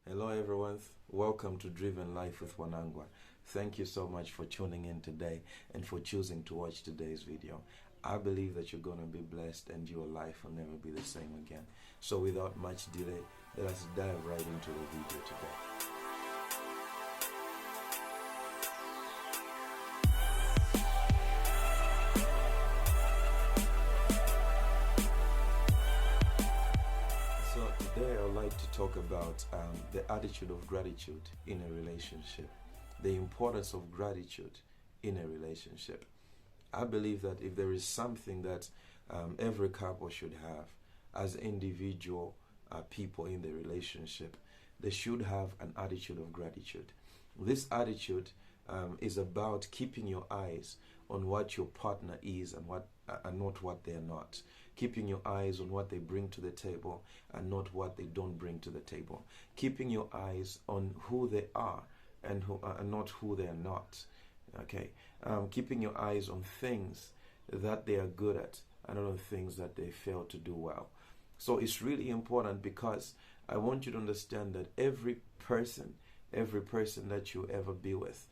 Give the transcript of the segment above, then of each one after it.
Hello, everyone. Welcome to Driven Life with Wanangwa. Thank you so much for tuning in today and for choosing to watch today's video. I believe that you're going to be blessed and your life will never be the same again. So, without much delay, let us dive right into the video today. So today I'd like to talk about the attitude of gratitude in a relationship, the importance of gratitude in a relationship. I believe that if there is something that every couple should have as individual people in the relationship, they should have an attitude of gratitude. This attitude is about keeping your eyes on what your partner is and not what they are not. Keeping your eyes on what they bring to the table and not what they don't bring to the table. Keeping your eyes on who they are and not who they are not. Okay, keeping your eyes on things that they are good at and not on things that they fail to do well. So it's really important because I want you to understand that every person that you ever be with,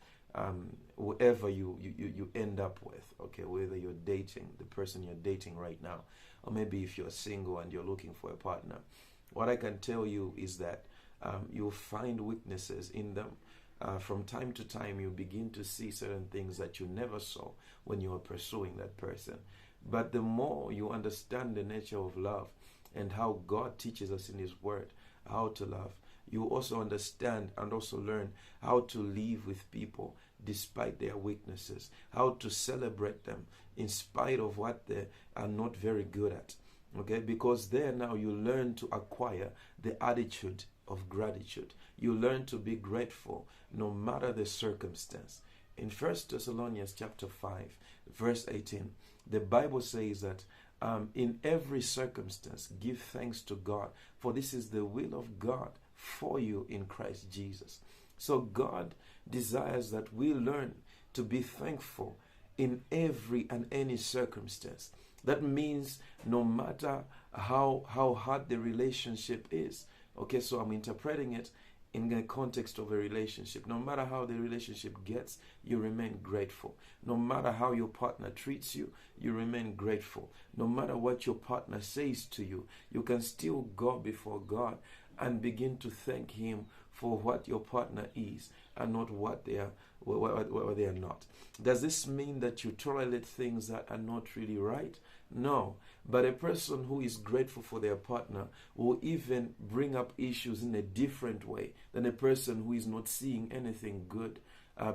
whoever you end up with, okay, whether you're dating the person you're dating right now, or maybe if you're single and you're looking for a partner, what I can tell you is that you'll find weaknesses in them. From time to time, you begin to see certain things that you never saw when you were pursuing that person. But the more you understand the nature of love and how God teaches us in His Word how to love, you also understand and also learn how to live with people despite their weaknesses, how to celebrate them in spite of what they are not very good at. Okay, because there now you learn to acquire the attitude of gratitude. You learn to be grateful no matter the circumstance. In 1 Thessalonians chapter 5, verse 18, the Bible says that in every circumstance give thanks to God, for this is the will of God for you in Christ Jesus. So God desires that we learn to be thankful in every and any circumstance. That means no matter how hard the relationship is. Okay, so I'm interpreting it in the context of a relationship. No matter how the relationship gets, you remain grateful. No matter how your partner treats you, you remain grateful. No matter what your partner says to you, you can still go before God and begin to thank Him for what your partner is and not what they are not. Does this mean that you tolerate things that are not really right? No. But a person who is grateful for their partner will even bring up issues in a different way than a person who is not seeing anything good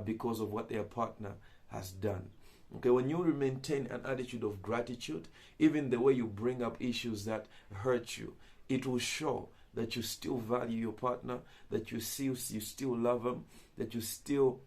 because of what their partner has done. Okay, when you maintain an attitude of gratitude, even the way you bring up issues that hurt you, it will show that you still value your partner, that you still love them, that you still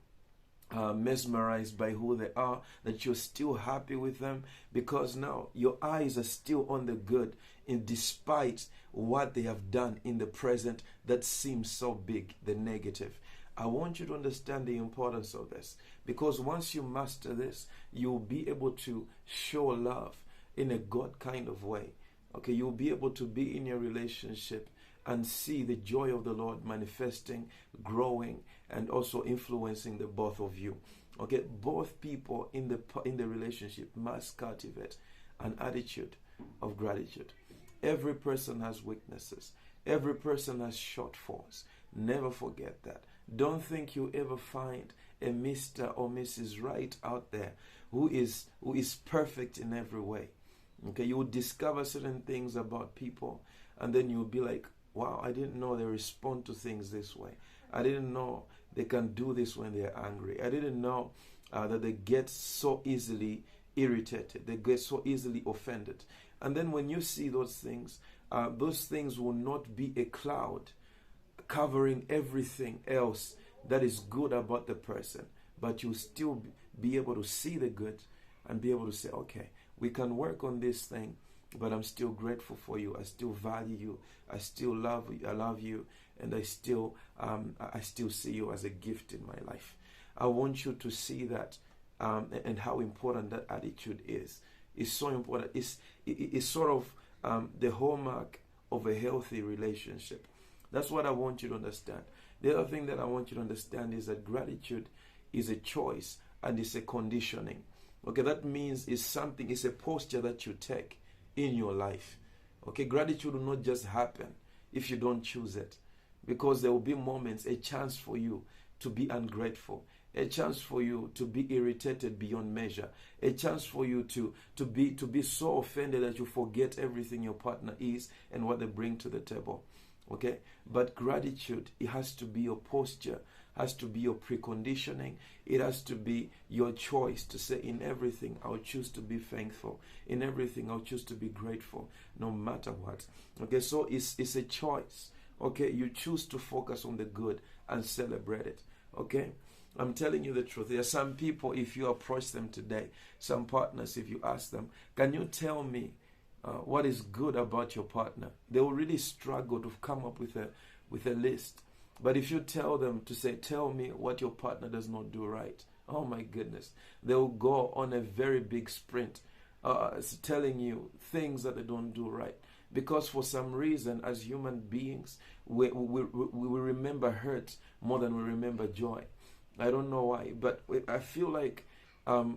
mesmerized by who they are, that you're still happy with them, because now your eyes are still on the good, in despite what they have done in the present that seems so big, the negative. I want you to understand the importance of this, because once you master this, you'll be able to show love in a God kind of way. Okay, you'll be able to be in your relationship and see the joy of the Lord manifesting, growing, and also influencing the both of you. Okay, both people in the relationship must cultivate an attitude of gratitude. Every person has weaknesses. Every person has shortfalls. Never forget that. Don't think you ever find a Mr. or Mrs. Right out there who is perfect in every way. Okay, you will discover certain things about people, and then you'll be like, wow, I didn't know they respond to things this way. I didn't know they can do this when they're angry. I didn't know that they get so easily irritated. They get so easily offended. And then when you see those things will not be a cloud covering everything else that is good about the person. But you'll still be able to see the good and be able to say, okay, we can work on this thing, but I'm still grateful for you. I still value you. I still love you. I love you, and I still see you as a gift in my life. I want you to see that and how important that attitude is. It's so important. It's sort of the hallmark of a healthy relationship. That's what I want you to understand. The other thing that I want you to understand is that gratitude is a choice and it's a conditioning. Okay, that means it's a posture that you take in your life. Okay, gratitude will not just happen if you don't choose it, because there will be moments, a chance for you to be ungrateful, a chance for you to be irritated beyond measure, a chance for you to be so offended that you forget everything your partner is and what they bring to the table. Okay, but gratitude, it has to be your posture, has to be your preconditioning. It has to be your choice to say, in everything I'll choose to be thankful, in everything I'll choose to be grateful, no matter what. Okay, so it's a choice. Okay, you choose to focus on the good and celebrate it. Okay, I'm telling you the truth. There are some people, if you approach them today, some partners, if you ask them, can you tell me what is good about your partner? They will really struggle to come up with a list. But if you tell them to say, tell me what your partner does not do right, oh my goodness, they will go on a very big sprint telling you things that they don't do right. Because for some reason, as human beings, we remember hurt more than we remember joy. I don't know why, but I feel like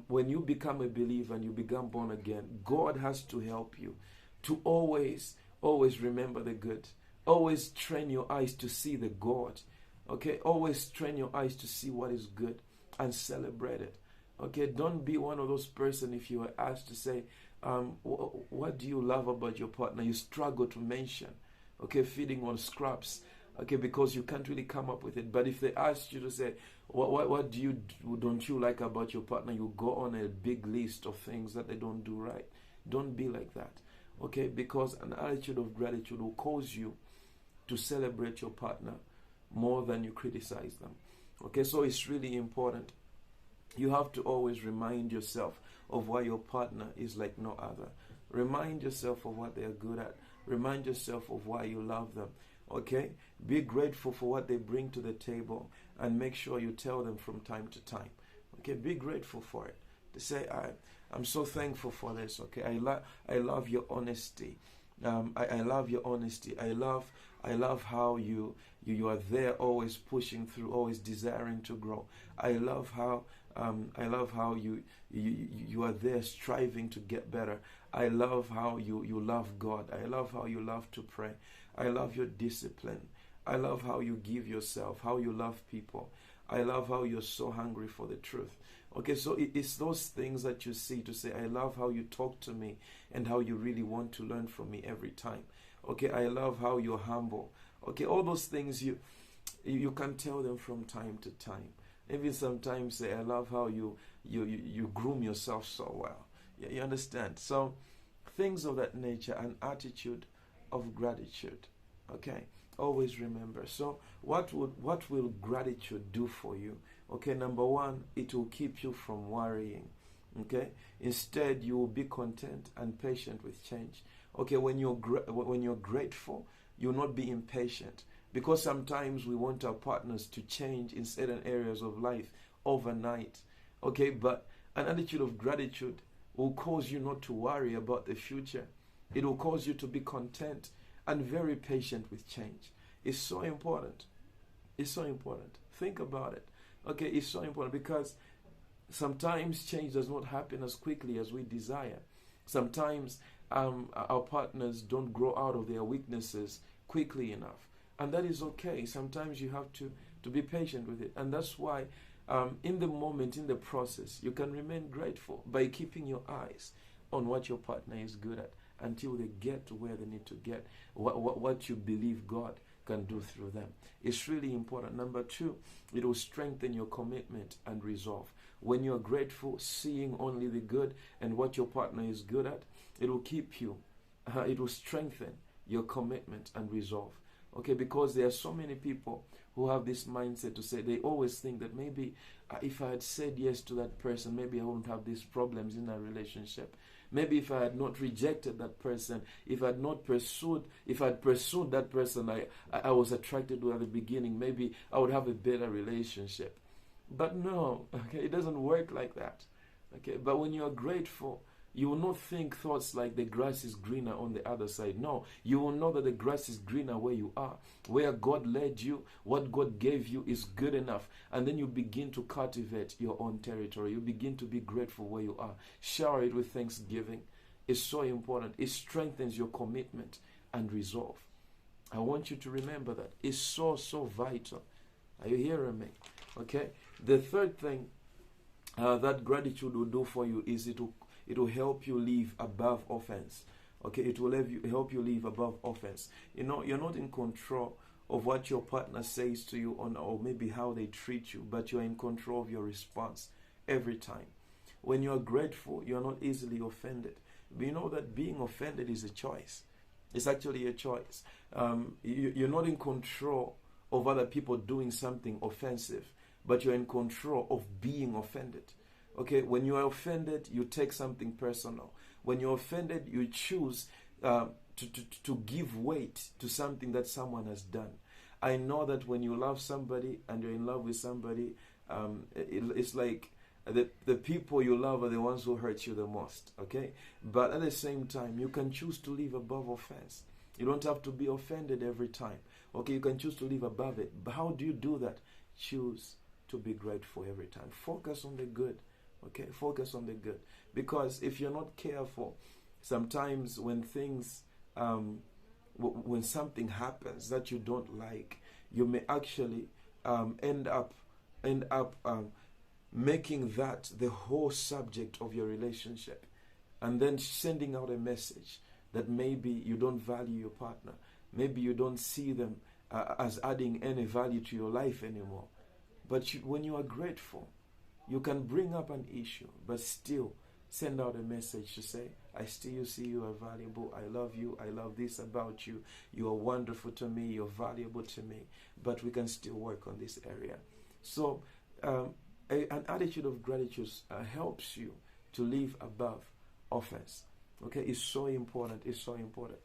when you become a believer and you become born again, God has to help you to always remember the good. Always train your eyes to see the God. Okay, always train your eyes to see what is good and celebrate it. Okay, don't be one of those person, if you are asked to say, what do you love about your partner? You struggle to mention. Okay, feeding on scraps. Okay, because you can't really come up with it. But if they ask you to say, what don't you like about your partner? You go on a big list of things that they don't do right. Don't be like that. Okay, because an attitude of gratitude will cause you to celebrate your partner more than you criticize them. Okay, so it's really important. You have to always remind yourself of why your partner is like no other. Remind yourself of what they are good at. Remind yourself of why you love them. Okay, be grateful for what they bring to the table and make sure you tell them from time to time. Okay, be grateful for it. To say, I'm so thankful for this. Okay, I love your honesty. I love your honesty. I love how you are there, always pushing through, always desiring to grow. I love how you are there striving to get better. I love how you love God. I love how you love to pray. I love your discipline. I love how you give yourself, how you love people. I love how you're so hungry for the truth. Okay, so it's those things that you see to say, I love how you talk to me and how you really want to learn from me every time. Okay, I love how you're humble. Okay, all those things you can tell them from time to time. Maybe sometimes say, I love how you groom yourself so well. Yeah, you understand? So things of that nature, an attitude of gratitude. Okay, always remember. So what will gratitude do for you? Okay, number one, it will keep you from worrying. Okay, instead you will be content and patient with change. Okay, when you're grateful, you'll not be impatient, because sometimes we want our partners to change in certain areas of life overnight. Okay, but an attitude of gratitude will cause you not to worry about the future. It will cause you to be content and very patient with change. It's so important. It's so important. Think about it. Okay, it's so important because sometimes change does not happen as quickly as we desire. Sometimes our partners don't grow out of their weaknesses quickly enough. And that is okay. Sometimes you have to be patient with it. And that's why in the moment, in the process, you can remain grateful by keeping your eyes on what your partner is good at until they get to where they need to get, what you believe God can do through them. It's really important. Number two, it will strengthen your commitment and resolve. When you're grateful, seeing only the good and what your partner is good at, it will keep you, it will strengthen your commitment and resolve. Okay, because there are so many people who have this mindset to say, they always think that maybe if I had said yes to that person, maybe I wouldn't have these problems in a relationship. Maybe if I had not rejected that person, if I had pursued that person I was attracted to at the beginning, maybe I would have a better relationship. But no, okay, it doesn't work like that. Okay, but when you are grateful, You will not think thoughts like the grass is greener on the other side. No, you will know that the grass is greener where you are. Where God led you, what God gave you is good enough. And then you begin to cultivate your own territory. You begin to be grateful where you are. Shower it with thanksgiving. It's so important. It strengthens your commitment and resolve. I want you to remember that. It's so, so vital. Are you hearing me? Okay? The third thing that gratitude will do for you is it will help you live above offense. Okay, it will help you live above offense. You know, you're not in control of what your partner says to you or maybe how they treat you, but you're in control of your response every time. When you're grateful, you're not easily offended. But you know that being offended is a choice. It's actually a choice. You're not in control of other people doing something offensive, but you're in control of being offended. Okay, when you are offended, you take something personal. When you're offended, you choose to give weight to something that someone has done. I know that when you love somebody and you're in love with somebody, it's like the people you love are the ones who hurt you the most. Okay, but at the same time, you can choose to live above offense. You don't have to be offended every time. Okay, you can choose to live above it. But how do you do that? Choose to be grateful every time. Focus on the good. Okay, focus on the good. Because if you're not careful, sometimes when things, when something happens that you don't like, you may actually end up making that the whole subject of your relationship, and then sending out a message that maybe you don't value your partner, maybe you don't see them as adding any value to your life anymore. But when you are grateful, you can bring up an issue, but still send out a message to say, I still see you are valuable. I love you. I love this about you. You are wonderful to me. You're valuable to me. But we can still work on this area. So an attitude of gratitude helps you to live above offense. Okay, it's so important. It's so important.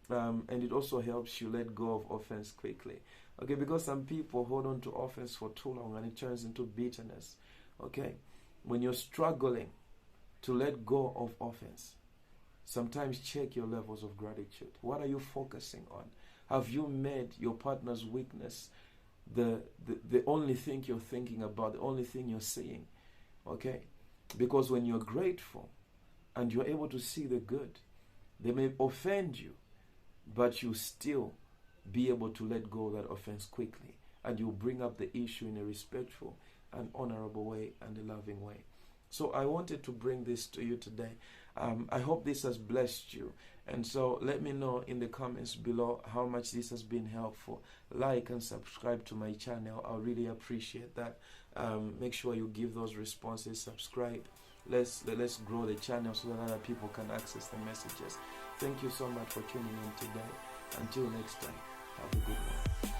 And it also helps you let go of offense quickly. Okay, because some people hold on to offense for too long and it turns into bitterness. Okay, when you're struggling to let go of offense, sometimes check your levels of gratitude. What are you focusing on? Have you made your partner's weakness the only thing you're thinking about, the only thing you're seeing? Okay, because when you're grateful and you're able to see the good, they may offend you, but you still be able to let go of that offense quickly, and you bring up the issue in a respectful and honorable way and a loving way. So I wanted to bring this to you today. I hope this has blessed you. And so let me know in the comments below how much this has been helpful. Like and subscribe to my channel. I really appreciate that. Make sure you give those responses. Subscribe. Let's grow the channel so that other people can access the messages. Thank you so much for tuning in today. Until next time, have a good one.